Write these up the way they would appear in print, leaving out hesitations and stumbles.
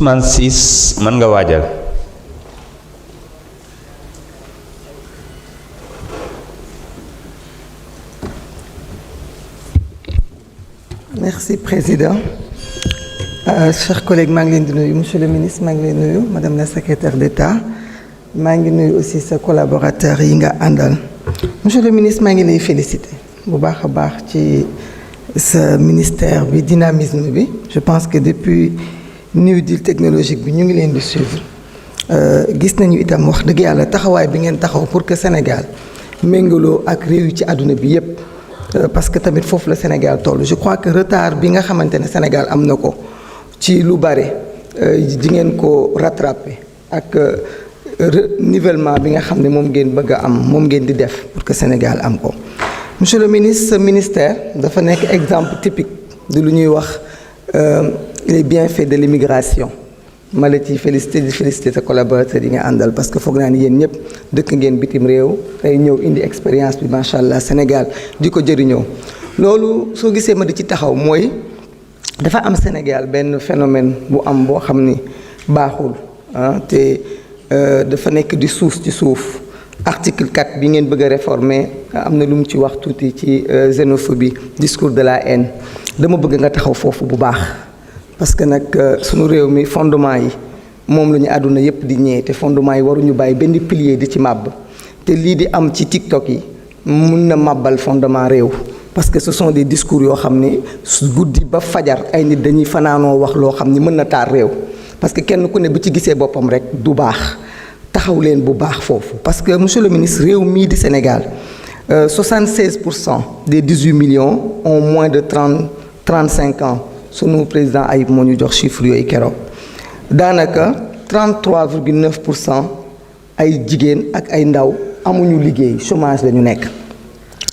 Ousmane Ciss mën nga waajal. Merci président. Chers collègues, maa ngi leen di nuyu monsieur le ministre, maa ngi leen nuyu madame la secrétaire d'État, maa ngi nuyu aussi sa collaborateurs yi nga àndal. Monsieur le ministre, maa ngi lay féliciter bu baax a baax ci sa ministère bi, dynamisme bi. Je pense que depuis New Deal technologique bi ñu ngi leen di suivre. Gis nañu itam wax dëgg yàlla taxawaay bi ngeen taxaw pour que Sénégal méngaloo ak réew yi ci àdduna bi yépp. Parce que tamit foofu la Sénégal toll. Je crois que retard bi nga xamante ne Sénégal am na ko ci lu bare di ngeen ko rattraper ak nivellement bi nga xam ne moom ngeen bëgg a am moom ngeen di def pour que Sénégal am ko. Monsieur le ministre, ce ministère dafa nekk exemple typique de lu ñuy wax les bienfaits de l'immigration. ma la ci félicité di félicité sa collaborateurs yi nga àndal parce que foog naa ni yéen ñëpp dëkk ngeen bitim réew tey ñëw indi expérience bi macha allah Sénégal di ko jëriñoo. loolu soo gisee ma di ci taxaw mooy dafa am Sénégal benn phénomène bu am boo xam ni baaxul te dafa nekk di suuf ci suuf. Article 4 bi ngeen bëgg a réformer am na lu mu ci wax tuuti ci xénophobie discours de la haine dama bëgg nga taxaw foofu bu baax. parce que nag sunu réew mi fondement yi moom la ñu àdduna yépp di ñëwee te fondement yi waruñu bàyyi benn pilier di ci màbb te lii di am ci TikTok yi mun na màbbal fondement réew parce que ce sont des discours yoo xam ne guddi ba fajar ay nit dañuy fanaanoo wax loo xam ni mën na taar réew parce que kenn ku ne bu ci gisee boppam rek du baax taxaw leen bu baax foofu parce que monsieur le ministre réew mii di Sénégal 76% des 18 millions ont moins de 35 ans sunu président Ayib moo ñu jox chiffre yooyu keroog daanaka 33,9% ay jigéen ak ay ndaw amuñu liggéey chômage la ñu nekk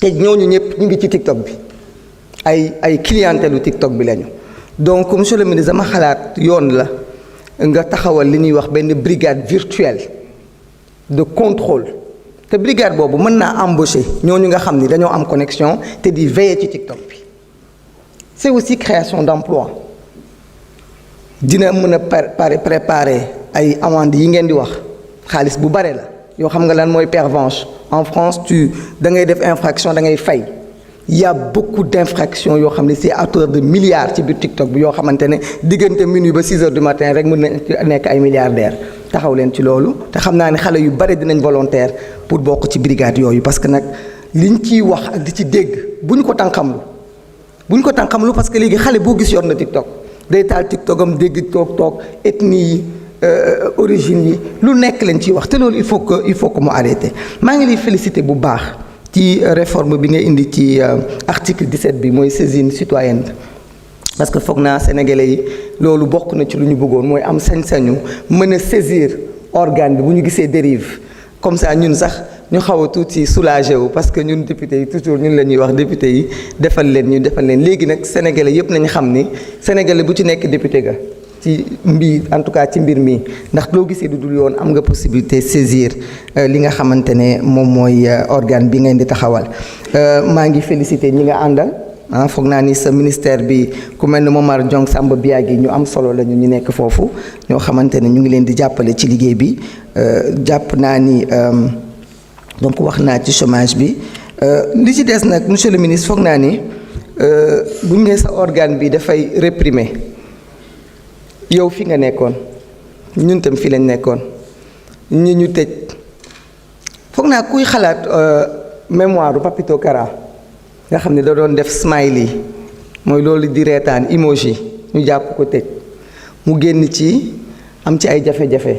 te ñooñu ñëpp ñu ngi ci TikTok bi ay clientèle u TikTok bi lañu. donc monsieur le ministre dama xalaat yoon la nga taxawal li ñuy wax benn brigade virtuelle de contrôle te brigade boobu mën naa embaucher ñooñu nga xam ni dañoo am connexion te di veiller ci TikTok bi. c'est aussi création d'emploi dina mën a préparer ay amende yi ngeen di wax xaalis bu bare la yoo xam nga lan mooy pervenche en France da ngay def infraction da ngay fay il y a beaucoup d'infractions yoo xam ne c'est à hauteur de milliards ci biir TikTok bi yoo xamante ne diggante minuit ba 6 heures du matin rek mën na nekk ay milliardaires taxaw leen ci loolu te xam naa ne xale yu bare dinañ volontaire pour bokk ci brigade yooyu parce que nag liñ ciy wax ak di ci dégg bu ñu ko tànqamlu parce que léegi xale boo gis yor na TikTok day taal TikTok am dégg toog ethnie yi origine yi lu nekk lañ ciy wax te loolu il faut que mu arrêté maa ngi lay féliciter bu baax ci réforme bi nga indi ci article 17 bi mooy saisine citoyenne parce que foog naa sénégalais yi loolu bokk na ci lu ñu bëggoon mooy am sañ-sañu mën a saisir organe bi bu ñu gisee dérive comme ça ñun sax ñu xaw a tuuti soulagé wu parce que ñun député yi toujours ñun la ñuy wax député yi defal leen léegi nag sénégalais yépp nañu xam ni sénégalais bu ci nekk député ga ci mbir en tout cas ci mbir mi ndax loo gisee du dul yoon am nga possibilité saisir li nga xamante ne moom mooy organe bi ngeen di taxawal maa ngi félicité ñi nga àndal foog naa ni sa ministère bi ku mel ne Momar Diong Samba Biagui ñu am solo la ñu nekk foofu ñoo xamante ne ñu ngi leen di jàppale ci liggéey bi jàpp naa ni donc wax naa ci chômage bi li ci des nag monsieur le ministre foog naa ni bu ñu nee sa organe bi dafay réprimer yow fi nga nekkoon ñun tam fi lañ nekkoon ñu tëj foog naa kuy xalaat mémoire Papito Kara nga xam ne da doon def smiley mooy loolu di reetaan emoji ñu jàpp ko tëj mu génn ci am ci ay jafe-jafe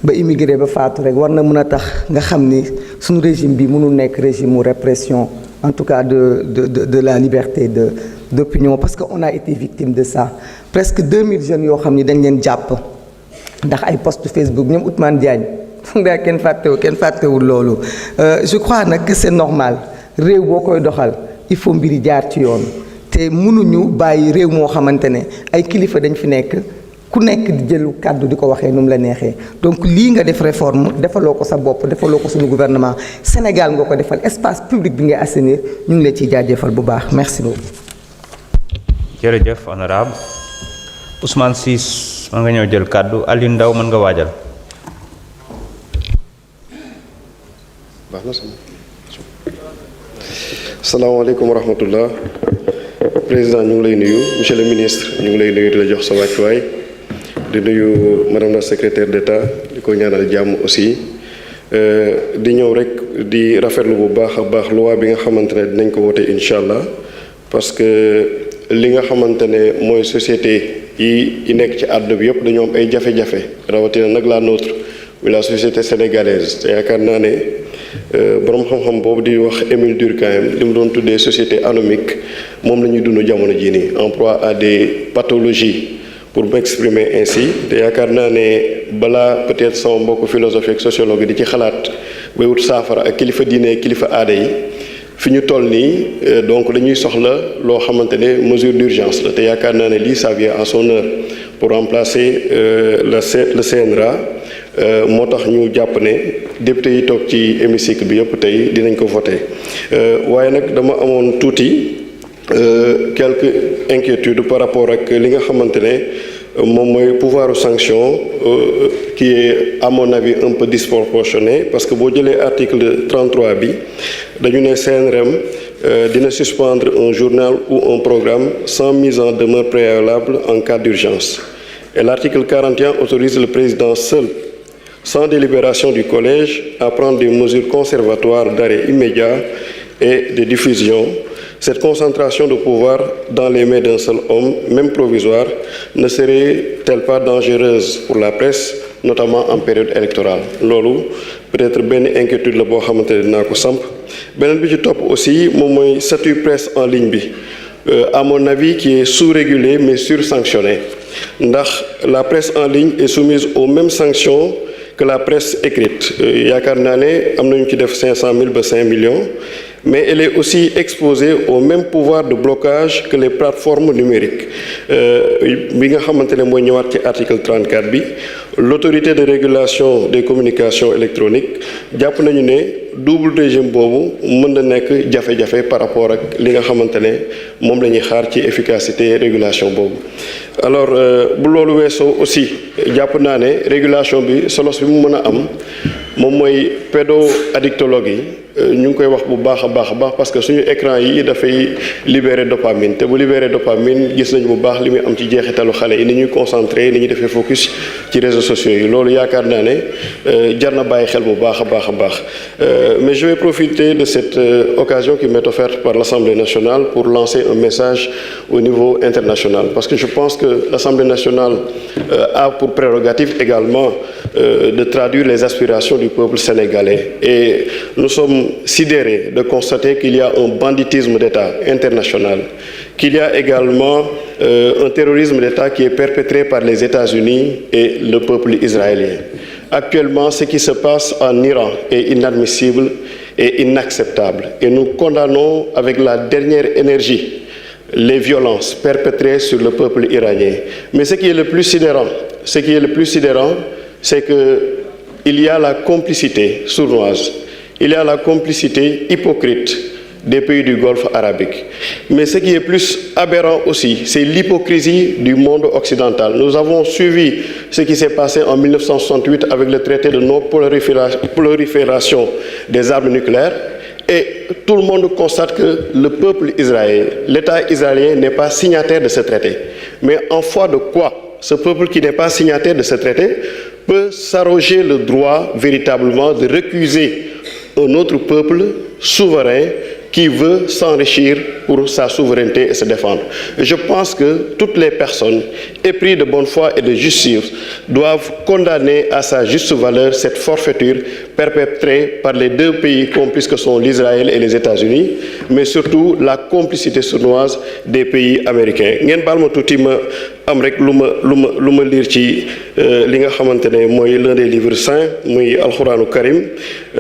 ba immigré ba faatu rek war na mën a tax nga xam ni suñu régime bi mënul nekk régime mu répression en tout cas de la liberté d'opinion parce que on a été victime de ça presque 2000 jeunes yoo xam ni dañ leen jàpp ndax ay post Facebook ñoom Ousmane Diagne foog naa kenn fàttewul loolu je crois nag que c'est normal réew boo koy doxal il faut mbiri jaar ci yoon te mënuñu bàyyi réew moo xamante ne ay kilifa dañ fi nekk ku nekk di jëlu kàddu di ko waxee nu mu la neexee donc lii nga def réforme defaloo ko sa bopp defaloo ko suñu gouvernement Sénégal nga ko defal espace public bi ngay assainir ñu ngi la ciy jaajëfal bu baax merci beaucoup. jërëjëf honorable Ousmane Ciss mën nga ñëw jël kàddu Aliou Ndao mën nga waajal. baax na salaamaaleykum wa rahmatullah président ñu ngi lay nuyu monsieur le ministre ñu ngi lay nuyu di la jox sa wàccuwaay di nuyu madame la secrétaire d'État di ko ñaanal jàmm aussi di ñëw rek di rafetlu bu baax a baax loi bi nga xamante ne dinañ ko wote incha allah parce que li nga xamante ne mooy société yi nekk ci àdduna bi yëpp dañoo am ay jafe-jafe rawatina nag la nôtre la société sénégalaise te yaakaar naa ne borom xam-xam boobu di wax Émile Durkheim li mu doon tuddee société anomique moom la ñuy dund jamono jii nii en proie à des pathologies pour m'exprimer ainsi te yaakaar naa ne balaa peut-être sama mbokku philosophe ak sociologue di ci xalaat bay wut saafara ak kilifa diine kilifa aada yi fi ñu toll nii donc dañuy soxla loo xamante ne mesure d'urgence la te yaakaar naa ne lii ça vient à son heure pour remplacer le CNRA moo tax ñu jàpp ne député yi toog ci hémicycle bi yëpp tey dinañ ko voté waaye nag dama amoon tuuti quelques inquiétudes par rapport ak li nga xamante ne moom mooy pouvoir sanction qui est à mon avis un peu disproportionné parce que boo jëlee article 33 bi dañu ne CNREM dina suspendre un journal ou un programme sans mise en demeure préalable en cas d'urgence et l'article 41 autorise le président seul sans délibération du collège à prendre des mesures conservatoires d'arrêt immédiat et de diffusion. Cette concentration de pouvoir dans les mains d'un seul homme, même provisoire, ne serait-elle pas dangereuse pour la presse, notamment en période électorale? Loolu peut-être benn inquiétude la boo xamante ne dinaa ko samp beneen bi ci topp aussi moom mooy statut presse en ligne bi à mon avis qui est sous-régulé mais sur-sanctionné ndax la presse en ligne est soumise aux mêmes sanctions que la presse écrite yaakaar naa ne am nañu ci def 500 000 ba 5 millions mais elle est aussi exposée au même pouvoir de blocage que les plateformes numériques bi nga xamante ne mooy ñëwaat ci article 34 bi l'autorité de régulation des communications électroniques jàpp nañu ne double régime boobu mën na nekk jafe-jafe par rapport ak li nga xamante ne moom la ñuy xaar ci efficacité régulation boobu alors bu loolu weesoo aussi jàpp naa ne régulation bi solos bi mu mën a am moom mooy pédo-addictologue yi ñu ngi koy wax bu baax a baax parce que suñu écran yi dafay libérer dopamine te bu libérer dopamine gis nañu bu baax li muy am ci jeexitalu xale yi ni ñuy concentré ni ñuy defee focus ci réseaux sociaux yi loolu yaakaar naa ne jar na bàyyi xel bu baax a baax mais je vais profiter de cette occasion qui m'est offerte par l'Assemblée nationale pour lancer un message au niveau international parce que je pense que l'Assemblée nationale a pour prérogative également de traduire les aspirations du peuple sénégalais et nous sommes sidérés de constater qu'il y a un banditisme d'État international, qu'il y a également un terrorisme d'État qui est perpétré par les États-Unis et le peuple israélien. Actuellement, ce qui se passe en Iran est inadmissible et inacceptable et nous condamnons avec la dernière énergie les violences perpétrées sur le peuple iranien. Mais ce qui est le plus sidérant, c'est qu'il y a la complicité sournoise, il y a la complicité hypocrite des pays du Golfe arabique. Mais ce qui est plus aberrant aussi, c'est l'hypocrisie du monde occidental. Nous avons suivi ce qui s'est passé en 1968 avec le traité de non-prolifération des armes nucléaires. Et tout le monde constate que le peuple israélien, l'État israélien n'est pas signataire de ce traité. Mais en foi de quoi ce peuple qui n'est pas signataire de ce traité peut s'arroger le droit véritablement de récuser un autre peuple souverain qui veut s'enrichir pour sa souveraineté et se défendre. Et je pense que toutes les personnes épris de bonne foi et de justice doivent condamner à sa juste valeur cette forfaiture perpétrée par les deux pays complices que sont l'Israël et les États-Unis, mais surtout la complicité sournoise des pays américains. Ngeen baal ma tuuti ma am rek lu ma lire ci li nga xamante ne mooy l'un des livres saints muy alxuraanu karim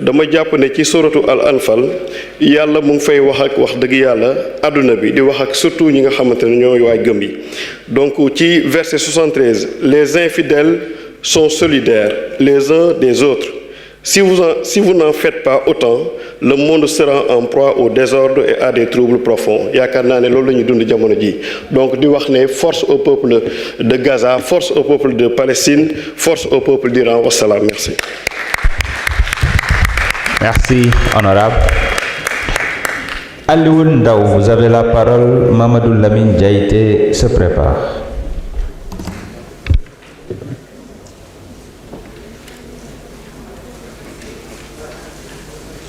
dama jàpp ne ci suratu al anfal yàlla mu ngi fay wax dëgg yàlla adduna bi di wax ak surtout ñi nga xamante ne ñooy waay gëm yi donc ci verset 73 les infidèles sont solidaires les uns des autres Si vous n'en faites pas autant, le monde sera en proie au désordre et à des troubles profonds. yaakaar naa ne loolu la ñuy dund jamono ji donc di wax ne force au peuple de Gaza, force au peuple de Palestine, force au peuple d'Iran. Wassalam, merci. Merci, honorable. Alioune Ndao, vous avez la parole. Mamadou Lamine Diaité se prépare.